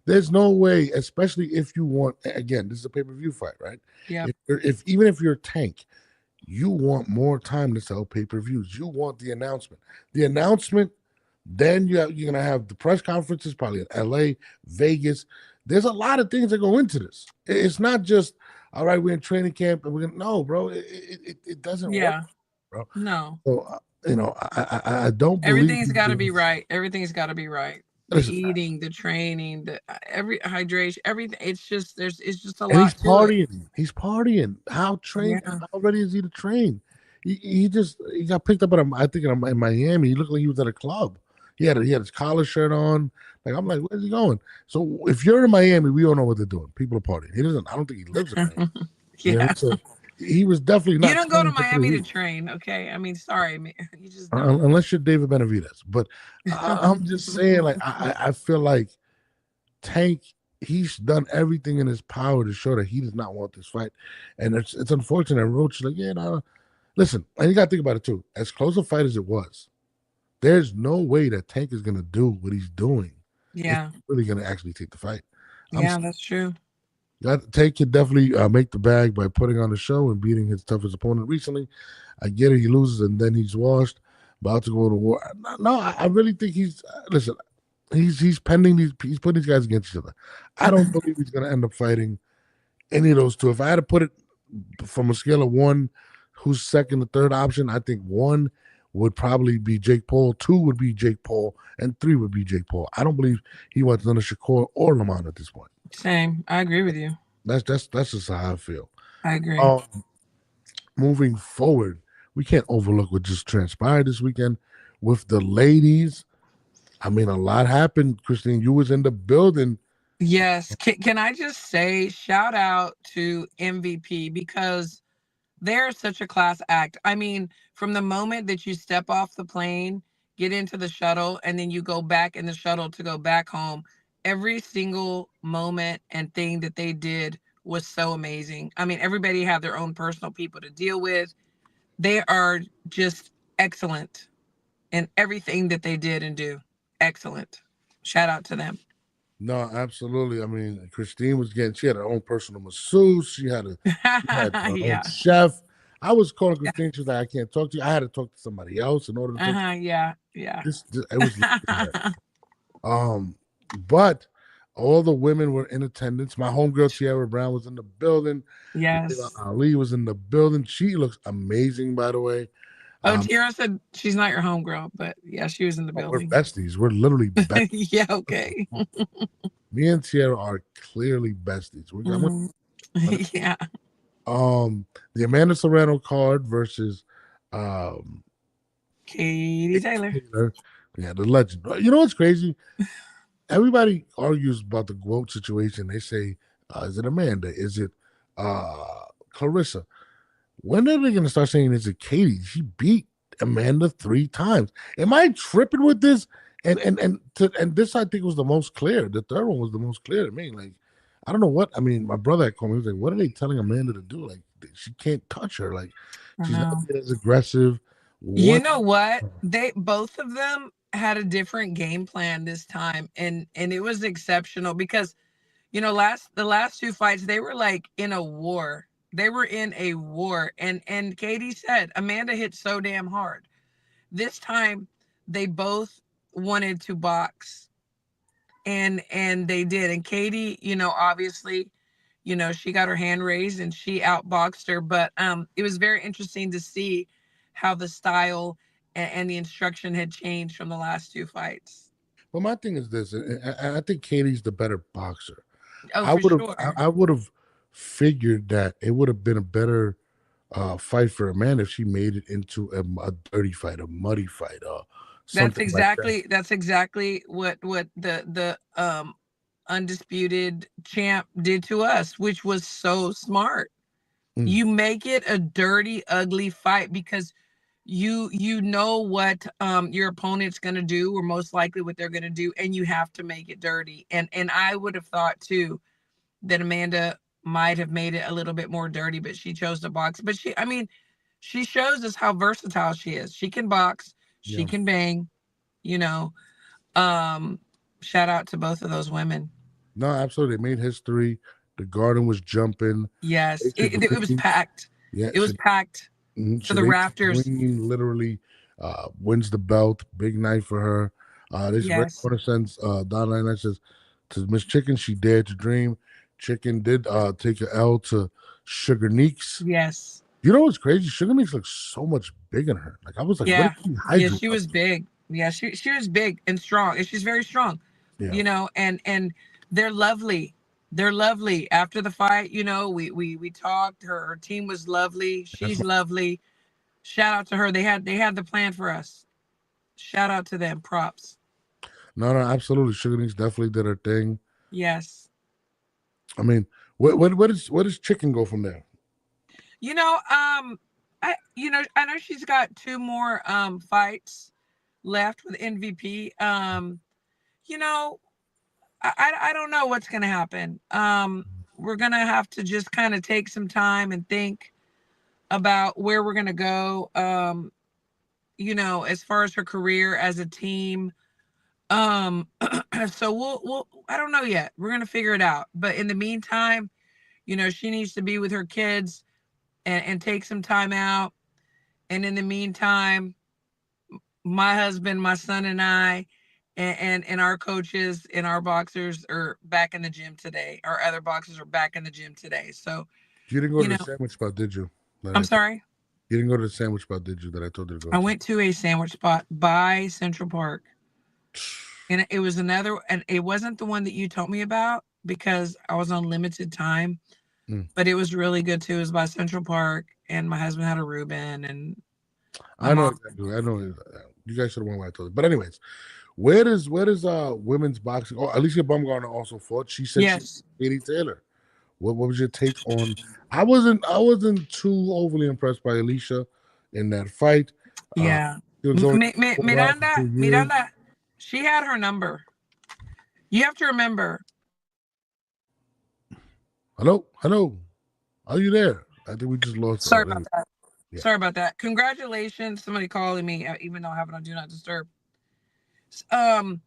there's no way, especially if you want, again, this is a pay-per-view fight, right? Yeah. Even if you're Tank, you want more time to sell pay-per-views. You want the announcement. The announcement, then you're going to have the press conferences, probably in LA, Vegas. There's a lot of things that go into this. It's not just, all right, we're in training camp and we're going to, no, bro, it doesn't work, bro. No. So, I don't believe everything's got to be right. Everything's got to be right. The eating, the training, the every hydration, everything. It's just a lot. He's partying. He's partying. How trained? Yeah. How ready is he to train? He got picked up I think in Miami. He looked like he was at a club. He had his collar shirt on. Like, I'm like, where's he going? So if you're in Miami, we all know what they're doing. People are partying. He doesn't. I don't think he lives in Miami. Yeah. So he was definitely not. You don't go to Miami to train, okay? I mean, sorry, man. You just don't. Unless you're David Benavidez. But I'm just saying, like, I feel like Tank, he's done everything in his power to show that he does not want this fight. And it's unfortunate. Roach, like, yeah, no. Listen, and you got to think about it too. As close a fight as it was, there's no way that Tank is going to do what he's doing. Yeah. He's really going to actually take the fight. That's true. Tank can definitely make the bag by putting on the show and beating his toughest opponent recently. I get it. He loses and then he's washed, about to go to war. No, I really think listen, he's pending he's putting these guys against each other. I don't believe he's going to end up fighting any of those two. If I had to put it from a scale of 1, who's second or third option, I think 1 would probably be Jake Paul, 2 would be Jake Paul, and 3 would be Jake Paul. I don't believe he wants none of Shakur or Lamont at this point. Same. I agree with you. That's just how I feel. I agree. Moving forward, we can't overlook what just transpired this weekend with the ladies. I mean, a lot happened. Christine, you was in the building. Yes. Can I just say shout out to MVP, because They're such a class act. I mean, from the moment that you step off the plane, get into the shuttle, and then you go back in the shuttle to go back home, every single moment and thing that they did was so amazing. I mean, everybody had their own personal people to deal with. They are just excellent in everything that they did and do. Excellent. Shout out to them. No, absolutely. I mean, Christine was getting. She had her own personal masseuse. She had her own Yeah. chef. I was calling Christine. She was like, "I can't talk to you." I had to talk to somebody else in order to talk. Uh-huh. Yeah. Yeah. It was legendary. Um, but all the women were in attendance. My homegirl Tiara Brown was in the building. Layla Yes. Ali was in the building. She looks amazing, by the way. Oh, Um, Tierra said she's not your homegirl, but yeah, she was in the we're building. besties. We're literally besties. Yeah, okay. Me and Tiara are clearly besties. Mhm. Yeah. The Amanda Serrano card versus um Katie Taylor. Taylor. Yeah, the legend. You know what's crazy? Everybody argues about the GOAT situation. They say, is it Amanda? Is it Clarissa? When are they going to start saying, is it Katie? She beat Amanda 3 times. Am I tripping with this? And this, I think, was the most clear. The third one was the most clear to me. Like, I don't know what. I mean, my brother had called me. He was like, what are they telling Amanda to do? Like, she can't touch her. Like, I she's not know. as aggressive. You What? know what? They both of them had a different game plan this time, and it was exceptional because the last two fights they were like in a war. They were in a war, and Katie said Amanda hit so damn hard. This time they both wanted to box, and they did. And Katie, obviously, she got her hand raised and she outboxed her, but it was very interesting to see how the style and the instruction had changed from the last two fights. Well, my thing is this, and I think Katie's the better boxer. Oh, for sure. I would have figured that it would have been a better fight for Amanda if she made it into a dirty fight, a muddy fight, something like that. That's exactly what the undisputed champ did to us, which was so smart. Mm, You make it a dirty, ugly fight because you know what your opponent's going to do, or most likely what they're going to do, and you have to make it dirty. And I would have thought too that Amanda might have made it a little bit more dirty, but she chose to box. But I mean, she shows us how versatile she is. She can box, she yeah. can bang, you know. Um, Shout out to both of those women. No, absolutely. They made history. The garden was jumping. Yes, it was packed. Yeah, It was packed to the Shanice rafters. Green literally wins the belt. Big night for her. This Red Yes, Corner sends Don Line says to Miss Chicken, she dared to dream. Chicken did take an L to Sugar Neeks. yes, You know what's crazy? Sugar Neeks looks so much bigger than her. Like I was like, what yeah, did she yeah. hydrate She up was to? big. Yeah, she was big and strong, and she's very strong. Yeah. And they're lovely. They're lovely. After the fight, we talked. Her team was lovely. That's She's lovely. Shout out to her. They had the plan for us. Shout out to them. Props. no, absolutely. Sugar Neeks definitely did her thing. Yes. I mean, where does Chicken go from there? I know she's got two more fights left with MVP. You know, I don't know what's gonna happen. We're gonna have to just kind of take some time and think about where we're gonna go. As far as her career as a team. Um, so we'll I don't know yet. We're gonna figure it out. But in the meantime, she needs to be with her kids and take some time out. And in the meantime, my husband, my son, and I, and our coaches and our boxers are back in the gym today. Our other boxers are back in the gym today. So, You didn't go you to know, the sandwich spot, did you? I'm sorry. You didn't go to the sandwich spot, did you? That I told you to go I to. went to a sandwich spot by Central Park. And it was and it wasn't the one that you told me about because I was on limited time, Mm. but it was really good too. It was by Central Park, and my husband had a Reuben, and my I know mom. exactly. I know. You guys should have won what I told you. But anyways, where does women's boxing? Oh, Alicia Baumgartner also fought. She said she Yes, Katie Taylor. What was your take on? I wasn't too overly impressed by Alicia in that fight. Uh, Yeah. she was only around for Miranda, 2 years. Miranda, she had her number. You have to remember. Hello, hello, are you there? I think we just lost her. Sorry Oh, there about we that. Yeah. Sorry about that. Congratulations. Somebody calling me, even though I have it on Do Not Disturb. Um,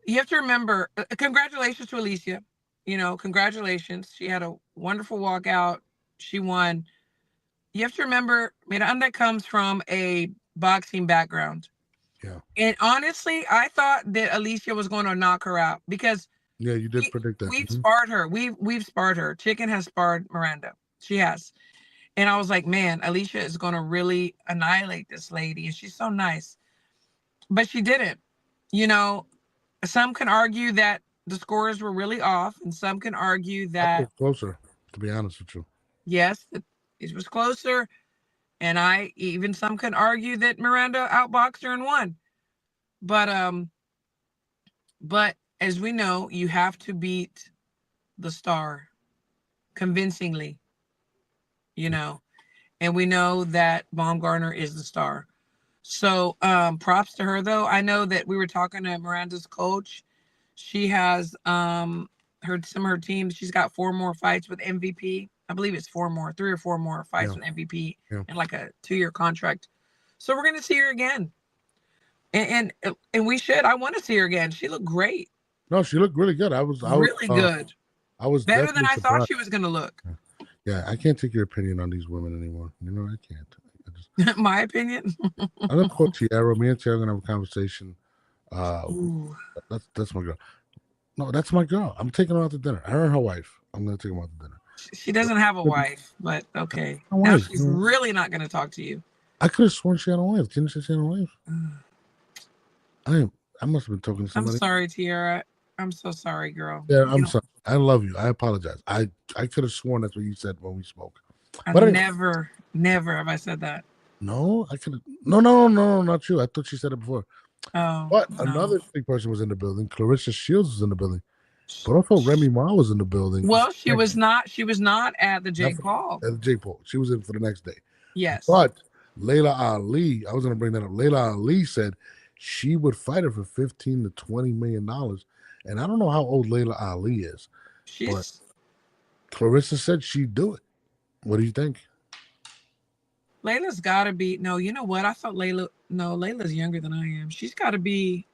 you have to remember, congratulations to Alicia. Congratulations. She had a wonderful walkout. She won. You have to remember, Miranda comes from a boxing background. Yeah. And honestly, I thought that Alicia was going to knock her out because Yeah, you did predict that. we've sparred her. We've sparred her. Chicken has sparred Miranda. She has. And I was like, man, Alicia is going to really annihilate this lady. And she's so nice. But she didn't. You know, some can argue that the scores were really off, and some can argue I thought it that, was closer, to be honest with you. yes, it was closer. And some can argue that Miranda outboxed her and won. But but as we know, you have to beat the star convincingly, you know. And we know that Baumgartner is the star. So props to her though. I know that we were talking to Miranda's coach. She has some of her teams. She's got 4 more fights with MVP. I believe it's 4 more, 3 or 4 more fights Yeah. with MVP Yeah. and like a 2-year contract. So we're gonna see her again. And we should. I want to see her again. She looked great. No, she looked really good. Really good. I was Better than definitely I thought surprised. she was gonna look. Yeah, I can't take your opinion on these women anymore. I can't. My opinion. I'm gonna call Tiara. Me and Tiara are gonna have a conversation. Ooh. That's my girl. No, that's my girl. I'm taking her out to dinner. Her and her wife. I'm gonna take them out to dinner. She doesn't have a wife, but okay. My Now wife. she's really not going to talk to you. I could have sworn she had a wife. Didn't she say she had a wife? I must have been talking to I'm somebody. sorry, Tiara. I'm so sorry, girl. Yeah, I'm sorry. I love you. I apologize. I could have sworn that's what you said when we spoke. But never have I said that. No, I could have. No, not you. I thought she said it before. Oh. But no. another big person was in the building. Clarissa Shields was in the building. But also Remy Ma was in the building. Well, she was not at the Jake Paul. At the Jake Paul. She was in for the next day. Yes. But Layla Ali, I was going to bring that up. Layla Ali said she would fight her for $15 to $20 million. And I don't know how old Layla Ali is. But Clarissa said she'd do it. What do you think? Layla's got to be. No, you know what? I thought Layla's younger than I am. She's got to be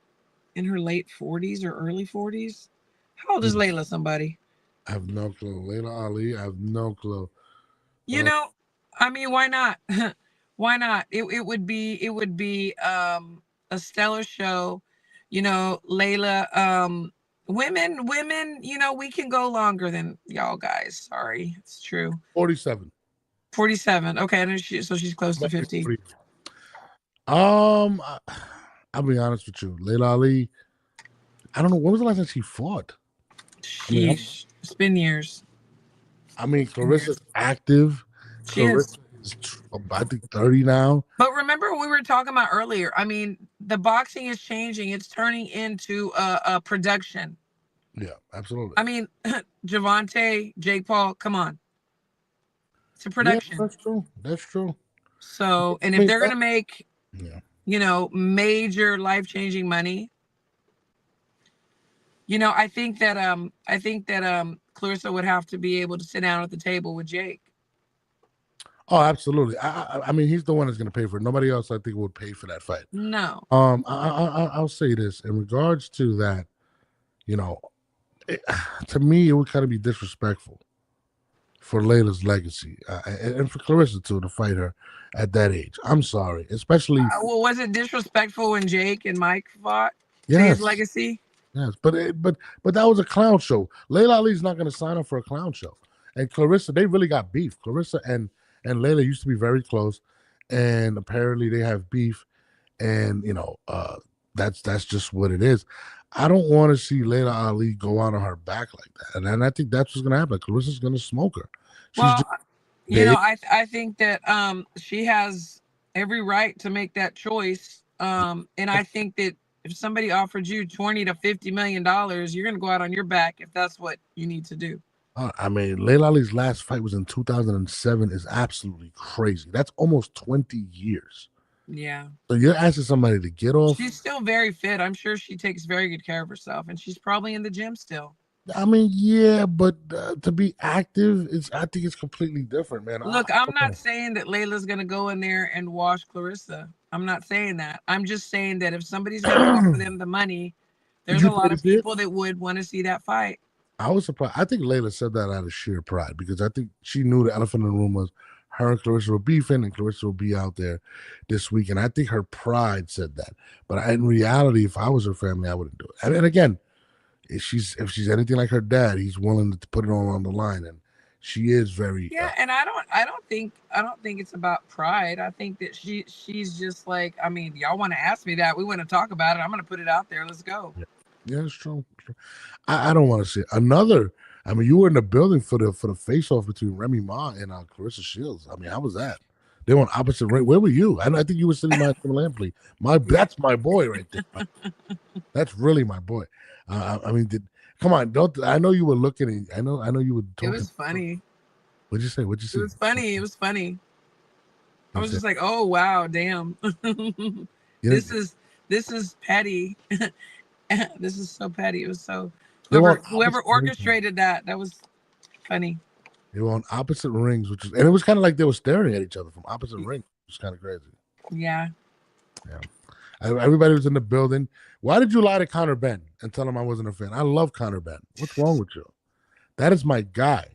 in her late 40s or early 40s. How old is Layla, somebody? I have no clue. Layla Ali, I have no clue. You know, I mean, why not? Why not? It would be a stellar show. You know, Layla, women, we can go longer than y'all guys. Sorry, it's true. 47. 47. Okay, and so she's close to 50. I'll be honest with you. Layla Ali, I don't know. When was the last time she fought? Sheesh. It's been years. I mean, Clarissa's active. Clarissa is, I think, 30 now. But remember what we were talking about earlier. I mean, the boxing is changing. It's turning into a production. Yeah, absolutely. I mean, Javante, Jake Paul, come on. It's a production. Yeah, that's true. So, and if they're going to make, major life-changing money, I think that Clarissa would have to be able to sit down at the table with Jake. Oh, absolutely. I mean, he's the one that's going to pay for it. Nobody else, I think, would pay for that fight. No. I'll say this in regards to that. To me, it would kind of be disrespectful for Layla's legacy and for Clarissa too to fight her at that age. I'm sorry, especially. Well, was it disrespectful when Jake and Mike fought? Yes. His legacy. Yes, but that was a clown show. Layla Ali's not going to sign up for a clown show. And Clarissa, they really got beef. Clarissa and Layla used to be very close, and apparently they have beef. And that's just what it is. I don't want to see Layla Ali go out on her back like that, and I think that's what's going to happen. Clarissa's going to smoke her. I think that she has every right to make that choice. And I think that if somebody offered you $20 to $50 million, you're going to go out on your back if that's what you need to do. I mean, Layla Ali's last fight was in 2007 is absolutely crazy. That's almost 20 years. Yeah. So you're asking somebody to get off. She's still very fit. I'm sure she takes very good care of herself, and she's probably in the gym still. I mean, yeah, but to be active, I think it's completely different, man. Look, I'm not saying that Layla's gonna go in there and wash Clarissa. I'm not saying that. I'm just saying that if somebody's gonna offer them the money, Did there's you a pay lot to of see it? people that would want to see that fight. I was surprised. I think Layla said that out of sheer pride because I think she knew the elephant in the room was her and Clarissa were beefing, and Clarissa will be out there this week. And I think her pride said that. But in reality, if I was her family, I wouldn't do it. And again, if she's anything like her dad, he's willing to put it all on the line, and she is very. Yeah, and I don't think it's about pride. I think that she's just like, I mean, y'all want to ask me that, we want to talk about it. I'm gonna put it out there. Let's go. Yeah, it's true. It's true. I don't want to see it. Another. I mean, you were in the building for the face off between Remy Ma and Clarissa Shields. I mean, how was that? They were on opposite ring. Where were you? I think you were sitting behind Tim Lampley. That's my boy right there. That's really my boy. I mean, come on, don't. I know you were looking. I know you were It talking. was funny. What'd you say? What'd you say? It was funny. It was funny. I was Okay. just like, oh wow, damn. You This is petty. This is so petty. It was so They were on whoever opposite rings. orchestrated that was funny. They were on opposite rings, and it was kind of like they were staring at each other from opposite rings. It was kind of crazy. Yeah. Yeah. Everybody was in the building. Why did you lie to Conor Benn and tell him I wasn't a fan? I love Conor Benn. What's wrong with you? That is my guy.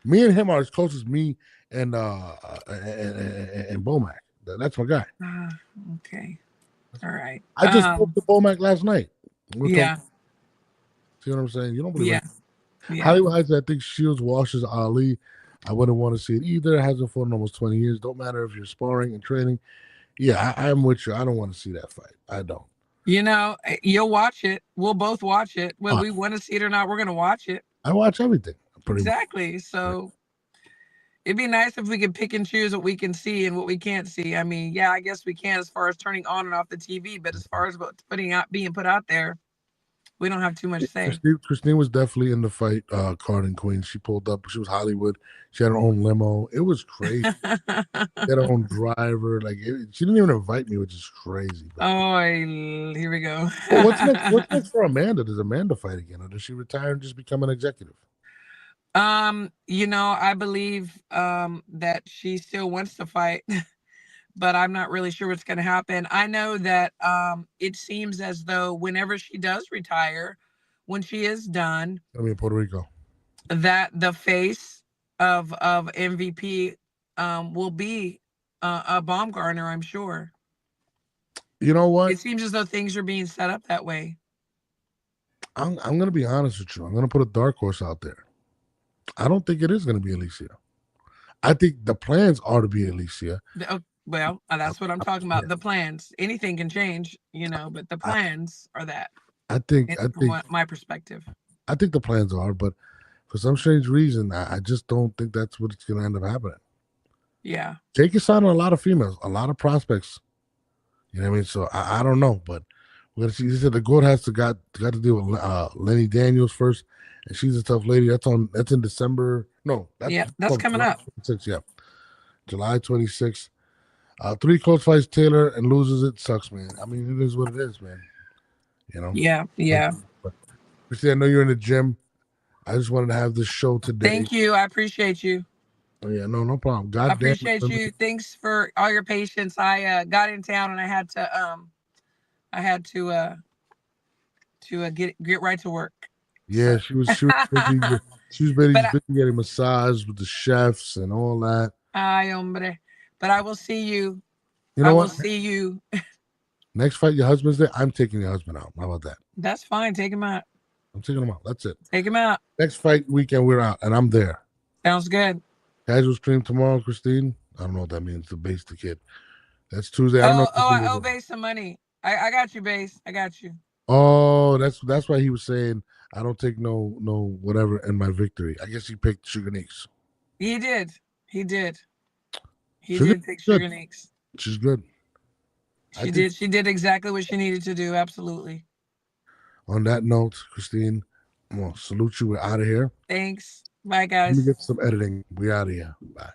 Me and him are as close as me and Bomac. That's my guy. Okay. All right. I just spoke to Bomac last night. Yeah. See what I'm saying? You don't believe it. Yeah. Hollywood Heights, I think Shields washes Ali. I wouldn't want to see it either. It hasn't fought in almost 20 years. Don't matter if you're sparring and training. Yeah, I'm with you. I don't want to see that fight. I don't. You know, you'll watch it. We'll both watch it. Whether we want to see it or not, we're going to watch it. I watch everything. Exactly. So it'd be nice if we could pick and choose what we can see and what we can't see. I mean, yeah, I guess we can as far as turning on and off the TV, but as far as what's being put out there, we don't have too much say. Christine was definitely in the fight, card and queen. She pulled up. She was Hollywood. She had her own limo. It was crazy. She had her own driver. She didn't even invite me, which is crazy. Here we go. Well, what's next for Amanda? Does Amanda fight again, or does she retire and just become an executive? You know, I believe that she still wants to fight. But I'm not really sure what's going to happen. I know that it seems as though whenever she does retire, when she is done, I mean, Puerto Rico, that the face of MVP will be a Baumgartner, I'm sure. You know what? It seems as though things are being set up that way. I'm going to be honest with you. I'm going to put a dark horse out there. I don't think it is going to be Alicia. I think the plans are to be Alicia. Well, that's what I'm talking about. The plans. Anything can change, but the plans are that. I think my perspective. I think the plans are, but for some strange reason, I just don't think that's what's going to end up happening. Yeah. Jake is signing a lot of females, a lot of prospects. You know what I mean? So I don't know, but we're gonna see. He said the goat has got to deal with Lenny Daniels first, and she's a tough lady. That's in December. No, that's coming up. July 26th. 3 close fights, Taylor, and loses it. Sucks, man. I mean, it is what it is, man. You know? Yeah. But, Christy, I know you're in the gym. I just wanted to have this show today. Thank you. I appreciate you. Oh, yeah, no problem. I appreciate you. Thanks for all your patience. I got in town and I had to get right to work. Yeah, she was busy. She was busy getting massage with the chefs and all that. Ay, hombre. But I will see you. You know what? I will see you. Next fight, your husband's there. I'm taking your husband out. How about that? That's fine. Take him out. I'm taking him out. That's it. Take him out. Next fight weekend, we're out, and I'm there. Sounds good. Casual stream tomorrow, Christine. I don't know what that means. To base the kid. That's Tuesday. I owe Base some money. I got you, Base. I got you. Oh, that's why he was saying I don't take no whatever in my victory. I guess he picked Sugar Neeks. He did. He did pick Sugar Neeks. She's good. She did exactly what she needed to do. Absolutely. On that note, Christine, I'm gonna salute you. We're out of here. Thanks. Bye, Let guys. me get some editing. We out of here. Bye.